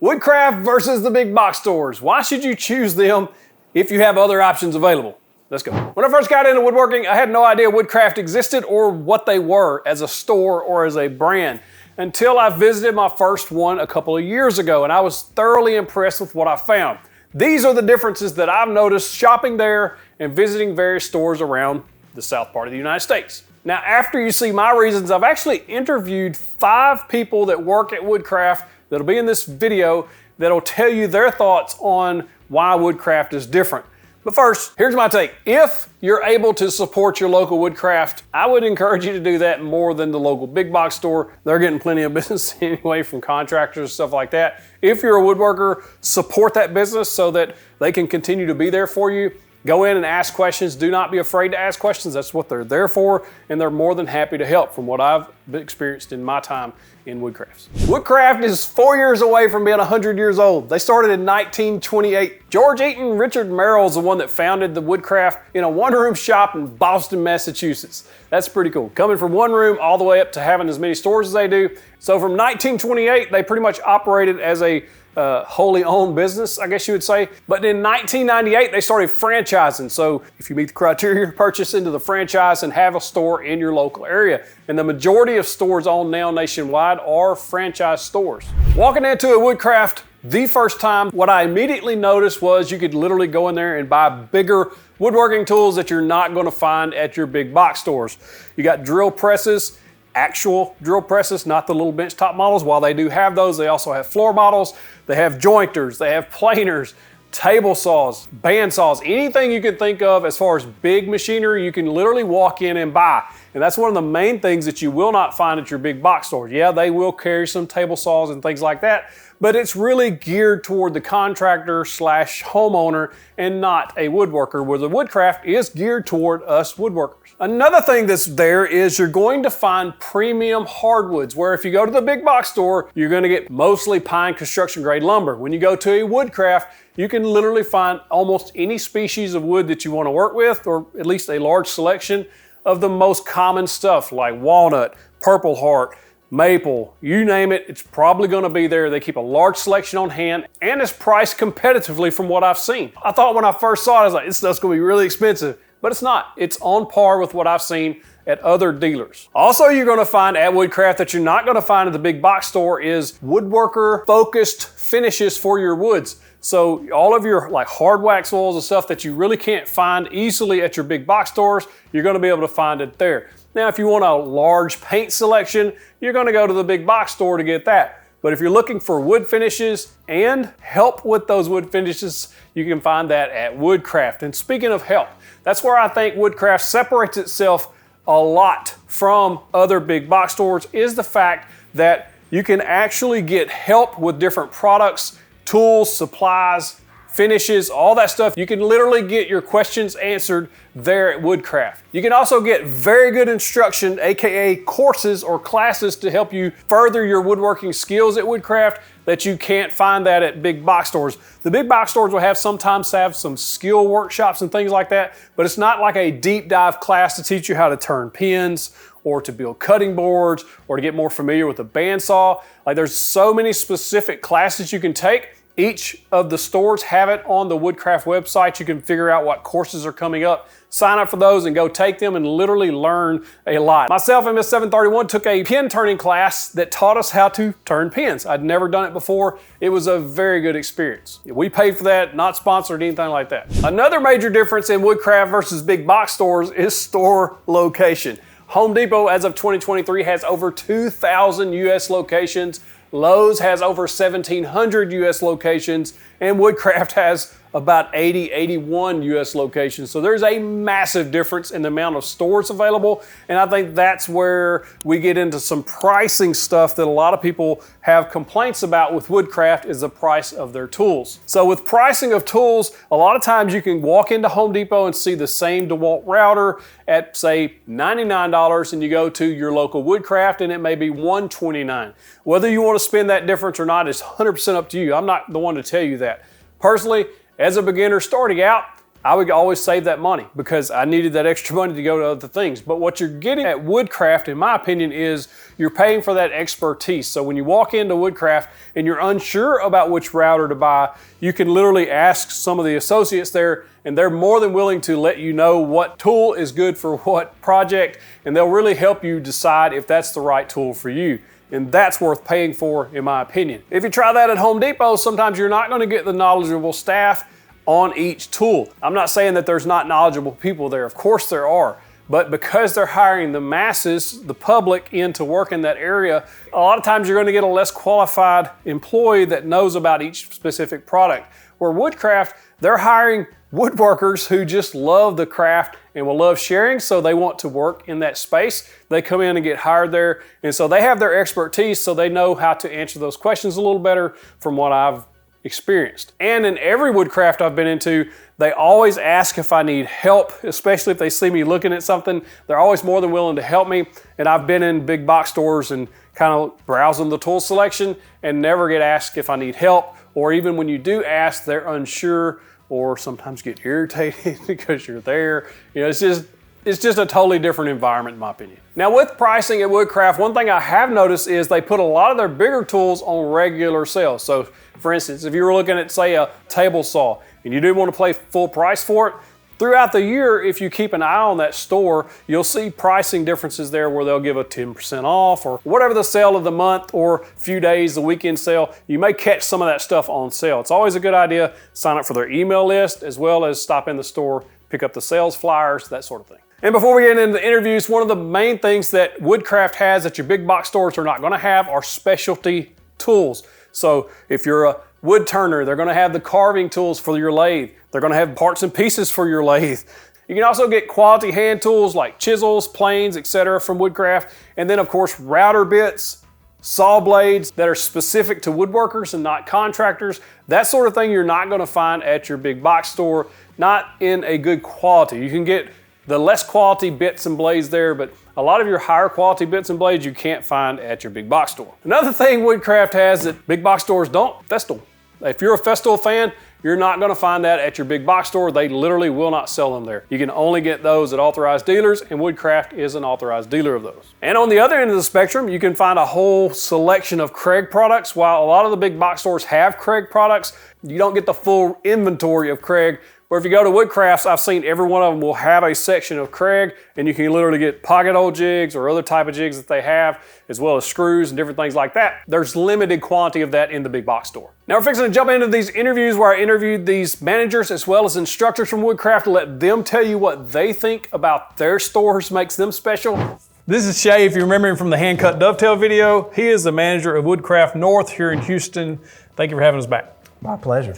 Woodcraft versus the big box stores. Why should you choose them if you have other options available? Let's go. When I first got into woodworking, I had no idea Woodcraft existed or what they were as a store or as a brand until I visited my first one a couple of years ago, and I was thoroughly impressed with what I found. These are the differences that I've noticed shopping there and visiting various stores around the south part of the United States. Now, after you see my reasons, I've actually interviewed 5 people that work at Woodcraft that'll be in this video that'll tell you their thoughts on why Woodcraft is different. But first, here's my take. If you're able to support your local Woodcraft, I would encourage you to do that more than the local big box store. They're getting plenty of business anyway from contractors and stuff like that. If you're a woodworker, support that business so that they can continue to be there for you. Go in and ask questions. Do not be afraid to ask questions. That's what they're there for, and they're more than happy to help from what I've experienced in my time in Woodcrafts. Woodcraft is 4 years away from being 100 years old. They started in 1928. George Eaton Richard Merrill is the one that founded the Woodcraft in a one-room shop in Boston, Massachusetts. That's pretty cool. Coming from one room all the way up to having as many stores as they do. So from 1928, they pretty much operated as a wholly owned business, I guess you would say. But in 1998, they started franchising. So if you meet the criteria, purchase into the franchise and have a store in your local area. And the majority of stores owned now nationwide are franchise stores. Walking into a Woodcraft the first time, what I immediately noticed was you could literally go in there and buy bigger woodworking tools that you're not going to find at your big box stores. You got drill presses, actual drill presses, not the little bench top models. While they do have those, they also have floor models. They have jointers, they have planers, table saws, band saws, anything you can think of as far as big machinery, you can literally walk in and buy. And that's one of the main things that you will not find at your big box stores. Yeah, they will carry some table saws and things like that, but it's really geared toward the contractor slash homeowner and not a woodworker, where the Woodcraft is geared toward us woodworkers. Another thing that's there is you're going to find premium hardwoods, where if you go to the big box store, you're going to get mostly pine construction grade lumber. When you go to a Woodcraft, you can literally find almost any species of wood that you want to work with, or at least a large selection of the most common stuff like walnut, purple heart, maple, you name it, it's probably going to be there. They keep a large selection on hand and it's priced competitively from what I've seen. I thought when I first saw it, I was like, this stuff's going to be really expensive, but it's not. It's on par with what I've seen at other dealers. Also, you're going to find at Woodcraft that you're not going to find at the big box store is woodworker focused finishes for your woods. So all of your like hard wax oils and stuff that you really can't find easily at your big box stores, you're going to be able to find it there. Now, if you want a large paint selection, you're going to go to the big box store to get that. But if you're looking for wood finishes and help with those wood finishes, you can find that at Woodcraft. And speaking of help, that's where I think Woodcraft separates itself a lot from other big box stores, is the fact that you can actually get help with different products, tools, supplies, finishes, all that stuff. You can literally get your questions answered there at Woodcraft. You can also get very good instruction, aka courses or classes, to help you further your woodworking skills at Woodcraft that you can't find that at big box stores. The big box stores will sometimes have some skill workshops and things like that, but it's not like a deep dive class to teach you how to turn pins or to build cutting boards or to get more familiar with a bandsaw. Like, there's so many specific classes you can take. Each of the stores have it on the Woodcraft website. You can figure out what courses are coming up, sign up for those and go take them and literally learn a lot. Myself and Miss 731 took a pin turning class that taught us how to turn pins. I'd never done it before. It was a very good experience. We paid for that, not sponsored, anything like that. Another major difference in Woodcraft versus big box stores is store location. Home Depot, as of 2023, has over 2,000 US locations. Lowe's has over 1,700 US locations, and Woodcraft has about 80, 81 US locations. So there's a massive difference in the amount of stores available, and I think that's where we get into some pricing stuff that a lot of people have complaints about with Woodcraft, is the price of their tools. So with pricing of tools, a lot of times you can walk into Home Depot and see the same DeWalt router at, say, $99, and you go to your local Woodcraft and it may be $129. Whether you want to spend that difference or not is 100% up to you. I'm not the one to tell you that. Personally, as a beginner starting out, I would always save that money because I needed that extra money to go to other things. But what you're getting at Woodcraft, in my opinion, is you're paying for that expertise. So when you walk into Woodcraft and you're unsure about which router to buy, you can literally ask some of the associates there, and they're more than willing to let you know what tool is good for what project, and they'll really help you decide if that's the right tool for you. And that's worth paying for, in my opinion. If you try that at Home Depot, sometimes you're not going to get the knowledgeable staff on each tool. I'm not saying that there's not knowledgeable people there. Of course there are. But because they're hiring the masses, the public, in to work in that area, a lot of times you're going to get a less qualified employee that knows about each specific product. Where Woodcraft, they're hiring woodworkers who just love the craft and will love sharing, so they want to work in that space. They come in and get hired there, and so they have their expertise, so they know how to answer those questions a little better from what I've experienced. And in every Woodcraft I've been into, they always ask if I need help, especially if they see me looking at something. They're always more than willing to help me. And I've been in big box stores and kind of browsing the tool selection and never get asked if I need help, or even when you do ask, they're unsure or sometimes get irritated because you're there. You know, it's just a totally different environment, in my opinion. Now, with pricing at Woodcraft, one thing I have noticed is they put a lot of their bigger tools on regular sale. So, for instance, if you were looking at, say, a table saw and you didn't want to pay full price for it, throughout the year, if you keep an eye on that store, you'll see pricing differences there where they'll give a 10% off or whatever the sale of the month or few days, the weekend sale. You may catch some of that stuff on sale. It's always a good idea to sign up for their email list as well as stop in the store, pick up the sales flyers, that sort of thing. And before we get into the interviews, one of the main things that Woodcraft has that your big box stores are not going to have are specialty tools. So if you're a wood turner, they're going to have the carving tools for your lathe. They're going to have parts and pieces for your lathe. You can also get quality hand tools like chisels, planes, etc. from Woodcraft. And then of course router bits, saw blades that are specific to woodworkers and not contractors. That sort of thing you're not going to find at your big box store, not in a good quality. You can get the less quality bits and blades there, but a lot of your higher quality bits and blades you can't find at your big box store. Another thing Woodcraft has that big box stores don't, Festool. If you're a Festool fan, you're not going to find that at your big box store. They literally will not sell them there. You can only get those at authorized dealers, and Woodcraft is an authorized dealer of those. And on the other end of the spectrum, you can find a whole selection of Craig products. While a lot of the big box stores have Craig products, you don't get the full inventory of Craig. Where if you go to Woodcrafts, I've seen every one of them will have a section of Craig, and you can literally get pocket hole jigs or other type of jigs that they have, as well as screws and different things like that. There's limited quantity of that in the big box store. Now we're fixing to jump into these interviews where I interviewed these managers as well as instructors from Woodcraft to let them tell you what they think about their stores makes them special. This is Shay, if you remember him from the hand cut dovetail video. He is the manager of Woodcraft North here in Houston. Thank you for having us back. My pleasure.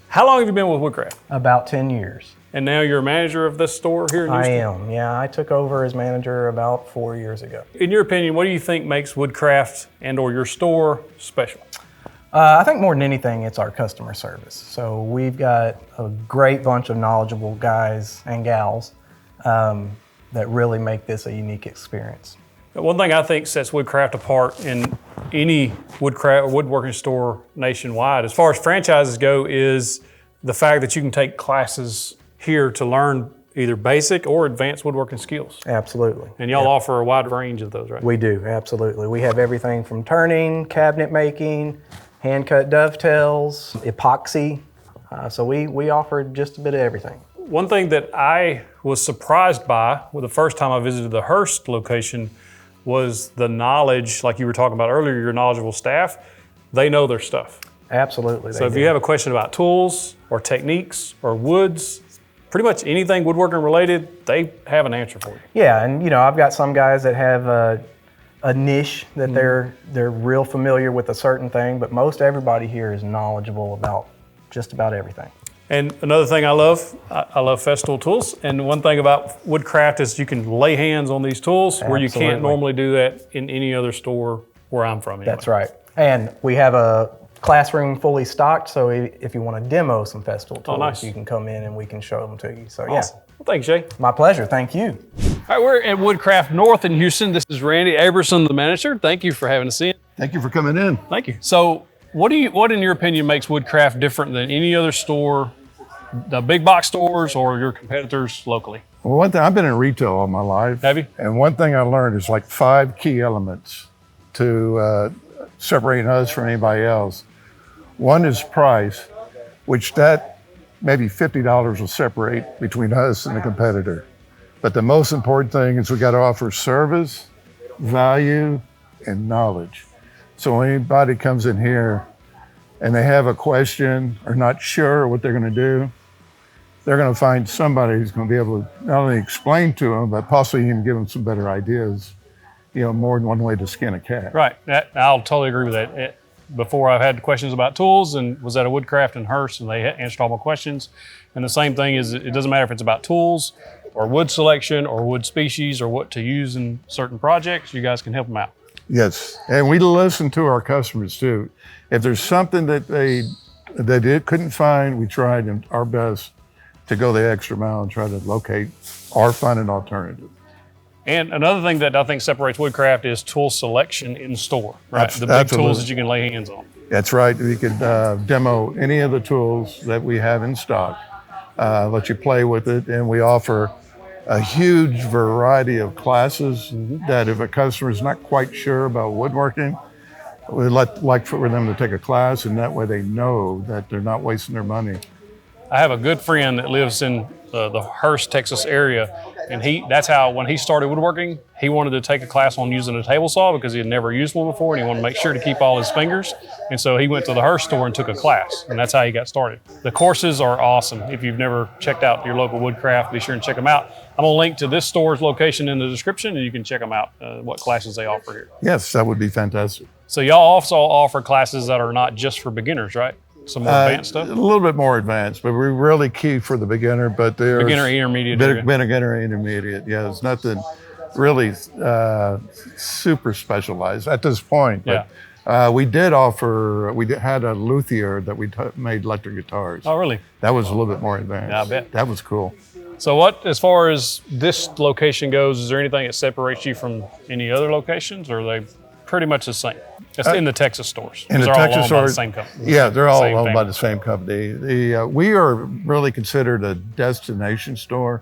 How long have you been with Woodcraft? About 10 years. And now you're a manager of this store here in Houston? I am, yeah. I took over as manager about 4 years ago. In your opinion, what do you think makes Woodcraft and or your store special? I think more than anything, it's our customer service. So we've got a great bunch of knowledgeable guys and gals that really make this a unique experience. One thing I think sets Woodcraft apart in any woodworking store nationwide, as far as franchises go, is the fact that you can take classes here to learn either basic or advanced woodworking skills. Absolutely. And y'all offer a wide range of those, right? We do, absolutely. We have everything from turning, cabinet making, hand cut dovetails, epoxy. So we offer just a bit of everything. One thing that I was surprised by the first time I visited the Hearst location was the knowledge, like you were talking about earlier, your knowledgeable staff, they know their stuff. Absolutely. So if you have a question about tools or techniques or woods, pretty much anything woodworking related, they have an answer for you. Yeah, and you know, I've got some guys that have a niche that they're real familiar with a certain thing, but most everybody here is knowledgeable about just about everything. And another thing I love Festool tools. And one thing about Woodcraft is you can lay hands on these tools where you can't normally do that in any other store where I'm from. Anyway. That's right. And we have a classroom fully stocked, so if you want to demo some Festool tools, you can come in and we can show them to you. So awesome. Yeah. Well, thanks, Jay. My pleasure. Thank you. All right, we're at Woodcraft North in Houston. This is Randy Aberson, the manager. Thank you for having us in. Thank you for coming in. Thank you. So what in your opinion makes Woodcraft different than any other store the big box stores or your competitors locally? Well, one thing, I've been in retail all my life. Have you? And one thing I learned is like 5 key elements to separating us from anybody else. One is price, which that maybe $50 will separate between us and the competitor. But the most important thing is we got to offer service, value, and knowledge. So when anybody comes in here and they have a question or not sure what they're going to do, they're going to find somebody who's going to be able to not only explain to them, but possibly even give them some better ideas. You know, more than one way to skin a cat. Right. I'll totally agree with that. Before I've had questions about tools and was at a Woodcraft in Hearst, and they answered all my questions. And the same thing is, it doesn't matter if it's about tools or wood selection or wood species or what to use in certain projects, you guys can help them out. Yes, and we listen to our customers too. If there's something that they couldn't find, we tried our best to go the extra mile and try to locate or find an alternative. And another thing that I think separates Woodcraft is tool selection in store, right? The big Absolutely. tools that you can lay hands on. That's right. We could demo any of the tools that we have in stock, let you play with it, and we offer a huge variety of classes that if a customer is not quite sure about woodworking, we'd like for them to take a class, and that way they know that they're not wasting their money. I have a good friend that lives in the Hearst, Texas area, and that's how, when he started woodworking, he wanted to take a class on using a table saw because he had never used one before, and he wanted to make sure to keep all his fingers. And so he went to the Hearst store and took a class, and that's how he got started. The courses are awesome. If you've never checked out your local Woodcraft, be sure and check them out. I'm gonna link to this store's location in the description, and you can check them out, what classes they offer here. Yes, that would be fantastic. So y'all also offer classes that are not just for beginners, right? Some more advanced stuff? A little bit more advanced, but we really key for the beginner. But there's Beginner, intermediate. Beginner, intermediate. Yeah, there's nothing really super specialized at this point. But we had a luthier that we made electric guitars. Oh, really? That was a little bit more advanced. Yeah, I bet. That was cool. So what, as far as this location goes, is there anything that separates you from any other locations, or are they pretty much the same? It's in the Texas stores. In the they're Texas all owned stores, by the same company. Yeah, they're all Same owned by family. the same company. We are really considered a destination store,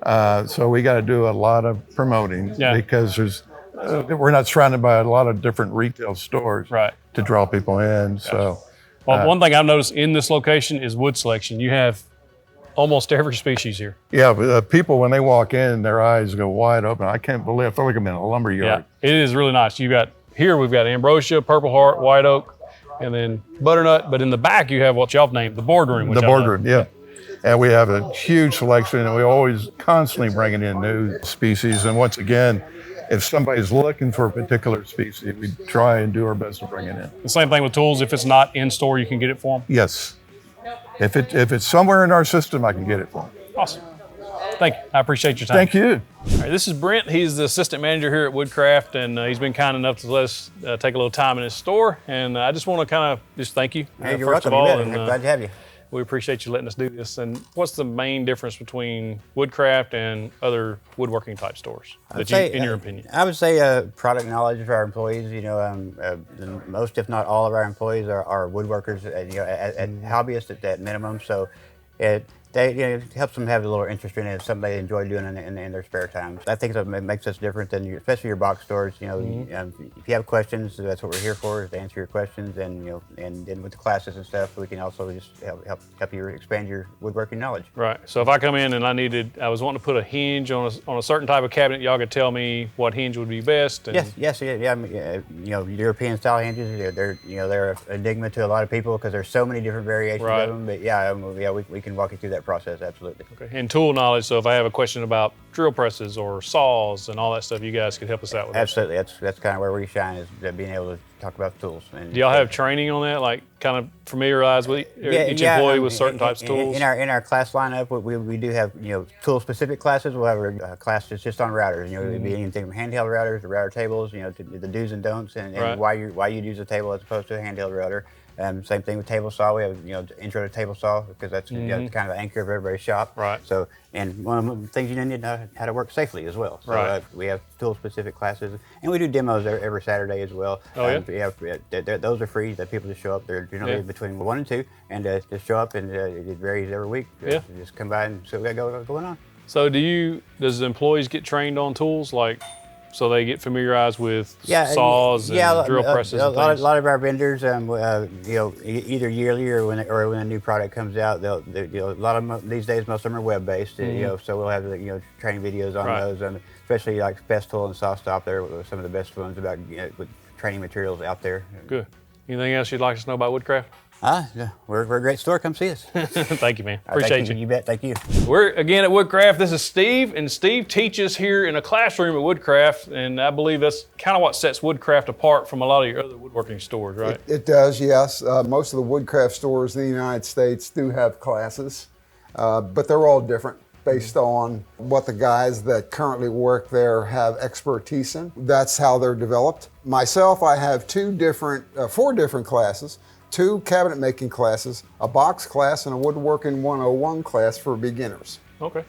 so we got to do a lot of promoting because we're not surrounded by a lot of different retail stores to draw people in. Gotcha. So, well, one thing I've noticed in this location is wood selection. You have almost every species here. Yeah, but people when they walk in, their eyes go wide open. I can't believe I feel like I'm in a lumber yard. Yeah, it is really nice. We've got ambrosia, purple heart, white oak, and then butternut. But in the back, you have what y'all named the boardroom. The boardroom, yeah. And we have a huge selection, and we always constantly bringing in new species. And once again, if somebody's looking for a particular species, we try and do our best to bring it in. The same thing with tools. If it's not in store, you can get it for them? Yes. If it's somewhere in our system, I can get it for them. Awesome. Thank you. I appreciate your time. Thank you. All right, this is Brent. He's the assistant manager here at Woodcraft, and he's been kind enough to let us take a little time in his store. And I just want to kind of just thank you. Hey, you're first welcome. of all, I'm glad to have you. We appreciate you letting us do this. And what's the main difference between Woodcraft and other woodworking type stores, in your opinion? I would say product knowledge for our employees. Most, if not all, of our employees are woodworkers. And hobbyists at minimum. So it helps them have a little interest in it, something they enjoy doing in their spare time. I think that makes us different than especially your box stores. If you have questions, that's what we're here for, is to answer your questions. And and then with the classes and stuff, we can also just help you expand your woodworking knowledge. Right. So if I come in and I was wanting to put a hinge on a certain type of cabinet, y'all could tell me what hinge would be best. And Yes. European style hinges, they're an enigma to a lot of people because there's so many different variations of them. But we can walk you through that process, absolutely. Okay. And tool knowledge, so if I have a question about drill presses or saws and all that stuff, you guys could help us out with that. Absolutely, that's kind of where we shine, is being able to talk about tools. And do y'all have training on that, like kind of familiarize with each employee with certain types of tools? In our class lineup, we do have tool specific classes. We'll have a class that's just on routers. It'd be anything from handheld routers to router tables. To the do's and don'ts, and why you'd use a table as opposed to a handheld router. Same thing with table saw. We have intro to table saw because that's kind of the anchor of everybody's shop. Right. So, and one of the things you need to know how to work safely as well. So Right. we have tool specific classes, and we do demos every Saturday as well. Oh, yeah? Those are free. That people just show up. They're generally between 1 and 2, and just show up, and it varies every week. Yeah. Just come by and see what we got going on. So does the employees get trained on tools, like, so they get familiarized with saws and drill presses and things? A lot of our vendors, either yearly or when a new product comes out, a lot of them, these days most of them are web based. So we'll have training videos on those, and especially like Festool and SawStop. They're some of the best ones about with training materials out there. Good. Anything else you'd like us to know about Woodcraft? We're a great store. Come see us. Thank you, man. Appreciate you. You bet. Thank you. We're again at Woodcraft. This is Steve, and Steve teaches here in a classroom at Woodcraft, and I believe that's kind of what sets Woodcraft apart from a lot of your other woodworking stores, right? It does, yes. Most of the Woodcraft stores in the United States do have classes, but they're all different based on what the guys that currently work there have expertise in. That's how they're developed. Myself, I have four different classes. 2 cabinet making classes, a box class, and a woodworking 101 class for beginners. Okay.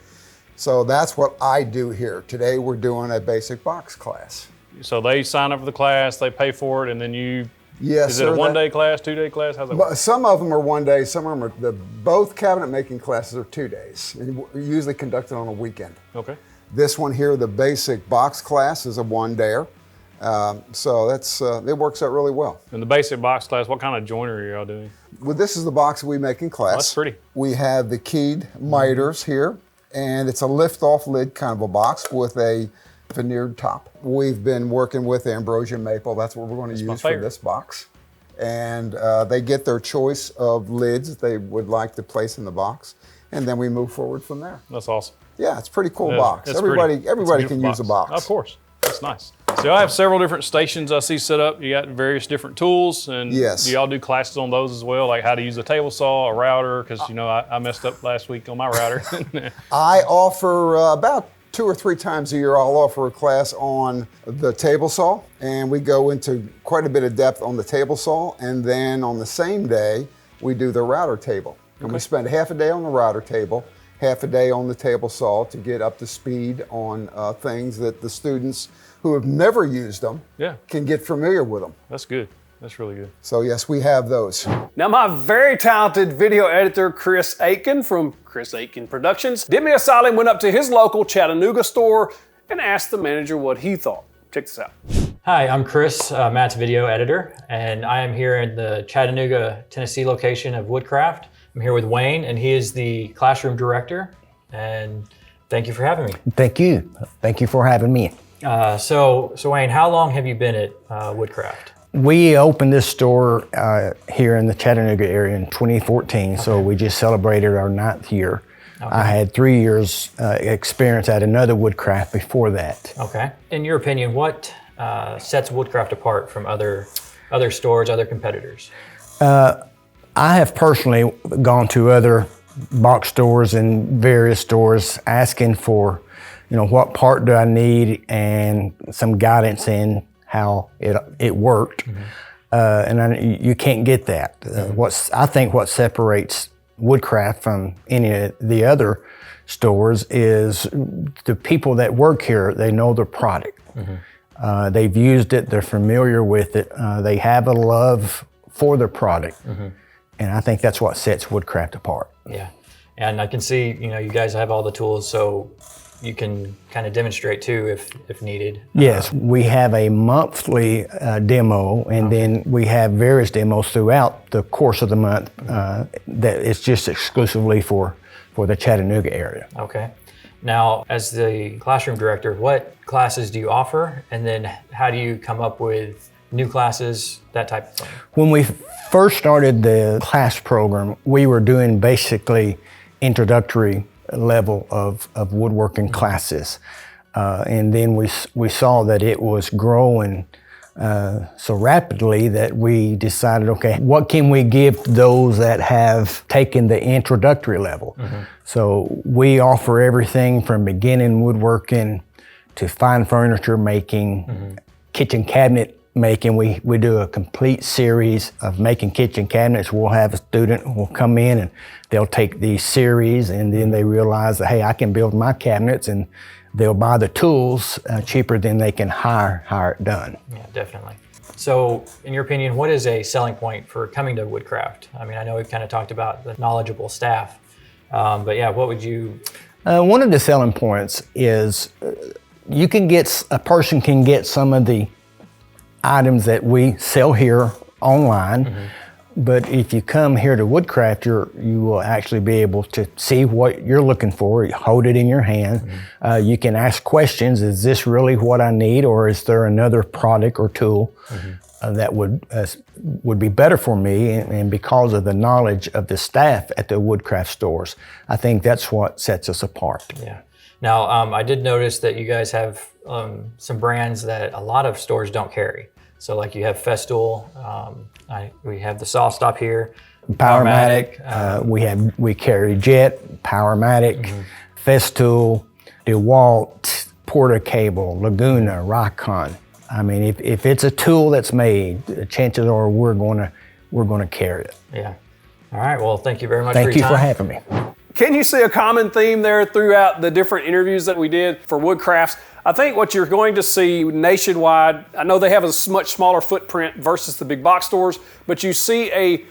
So that's what I do here. Today we're doing a basic box class. So they sign up for the class, they pay for it, and then you. Yes, Is it a 1-day class, 2-day class? How's that work? Some of them are 1 day, some of them are, both cabinet making classes are 2 days, and usually conducted on a weekend. Okay. This one here, the basic box class, is a 1-dayer. So it works out really well. In the basic box class, what kind of joinery are y'all doing? Well, this is the box we make in class. Oh, that's pretty. We have the keyed miters here, and it's a lift-off lid kind of a box with a veneered top. We've been working with ambrosia maple. That's what we're going to use for this box. And they get their choice of lids they would like to place in the box, and then we move forward from there. That's awesome. Yeah, it's a pretty cool box. It's Everybody pretty. can use a box. Of course. That's nice. So I have several different stations I see set up. You got various different tools, and yes. Do y'all do classes on those as well, like how to use a table saw, a router? Because I messed up last week on my router. I offer about 2 or 3 times a year. I'll offer a class on the table saw, and we go into quite a bit of depth on the table saw. And then on the same day, we do the router table, and we spend half a day on the router table, half a day on the table saw to get up to speed on things that the students who have never used them can get familiar with them. That's good. That's really good. So yes, we have those. Now my very talented video editor, Chris Aitken from Chris Aitken Productions, did me a solid and went up to his local Chattanooga store and asked the manager what he thought. Check this out. Hi, I'm Chris, Matt's video editor, and I am here in the Chattanooga, Tennessee location of Woodcraft. I'm here with Wayne, and he is the classroom director, and thank you for having me. Thank you. Thank you for having me. So Wayne, how long have you been at Woodcraft? We opened this store here in the Chattanooga area in 2014, so we just celebrated our 9th year. Okay. I had 3 years experience at another Woodcraft before that. Okay. In your opinion, what sets Woodcraft apart from other stores, other competitors? I have personally gone to other box stores and various stores asking for, what part do I need and some guidance in how it worked. Mm-hmm. And you can't get that. I think what separates Woodcraft from any of the other stores is the people that work here, they know their product. Mm-hmm. They've used it, they're familiar with it, they have a love for their product. Mm-hmm. And I think that's what sets Woodcraft apart. Yeah, and I can see, you guys have all the tools, so you can kind of demonstrate too if needed. Yes, we have a monthly demo, and then we have various demos throughout the course of the month that it's just exclusively for the Chattanooga area. Okay. Now, as the classroom director, what classes do you offer? And then how do you come up with new classes, that type of thing? When we first started the class program, we were doing basically introductory level of woodworking classes. And then we saw that it was growing so rapidly that we decided, okay, what can we give to those that have taken the introductory level? Mm-hmm. So we offer everything from beginning woodworking to fine furniture making, mm-hmm. kitchen cabinet making. We do a complete series of making kitchen cabinets. We'll have a student who will come in and they'll take these series, and then they realize that, hey, I can build my cabinets, and they'll buy the tools cheaper than they can hire it done. Yeah, definitely. So, in your opinion, what is a selling point for coming to Woodcraft? I mean, I know we've kind of talked about the knowledgeable staff, but yeah, what would you? One of the selling points is a person can get some of the items that we sell here online, but if you come here to Woodcraft, you will actually be able to see what you're looking for. You hold it in your hand. You can ask questions. Is this really what I need, or is there another product or tool that would be better for me? And because of the knowledge of the staff at the Woodcraft stores, I think that's what sets us apart. Yeah. Now, I did notice that you guys have some brands that a lot of stores don't carry. So like you have Festool, we have the SawStop here, Powermatic, we carry Jet, Powermatic, Festool, DeWalt, Porta Cable, Laguna, Rikon. I mean, if it's a tool that's made, chances are we're gonna carry it. Yeah. All right. Well, thank you very much for your time. Thank you for having me. Can you see a common theme there throughout the different interviews that we did for Woodcrafts? I think what you're going to see nationwide, I know they have a much smaller footprint versus the big box stores, but you see a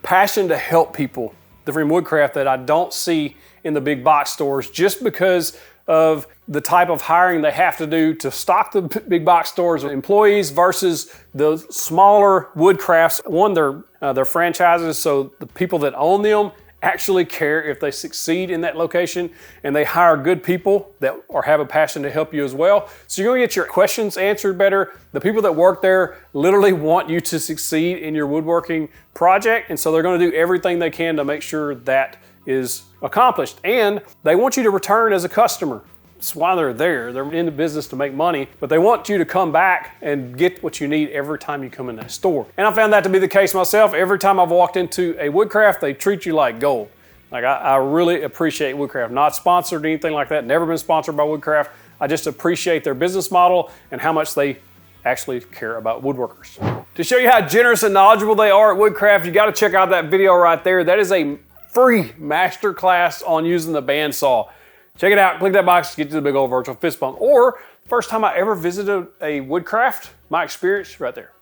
passion to help people from Woodcraft that I don't see in the big box stores, just because of the type of hiring they have to do to stock the big box stores with employees versus the smaller Woodcrafts. One, they're franchises, so the people that own them actually care if they succeed in that location, and they hire good people that have a passion to help you as well. So you're gonna get your questions answered better. The people that work there literally want you to succeed in your woodworking project, and so they're gonna do everything they can to make sure that is accomplished. And they want you to return as a customer. That's why they're there. They're in the business to make money, but they want you to come back and get what you need every time you come in that store. And I found that to be the case myself. Every time I've walked into a Woodcraft, they treat you like gold. Like I really appreciate Woodcraft. Not sponsored or anything like that, never been sponsored by Woodcraft. I just appreciate their business model and how much they actually care about woodworkers. To show you how generous and knowledgeable they are at Woodcraft, you gotta check out that video right there. That is a free masterclass on using the bandsaw. Check it out, click that box, get to the big old virtual fist bump. Or, first time I ever visited a Woodcraft, my experience right there.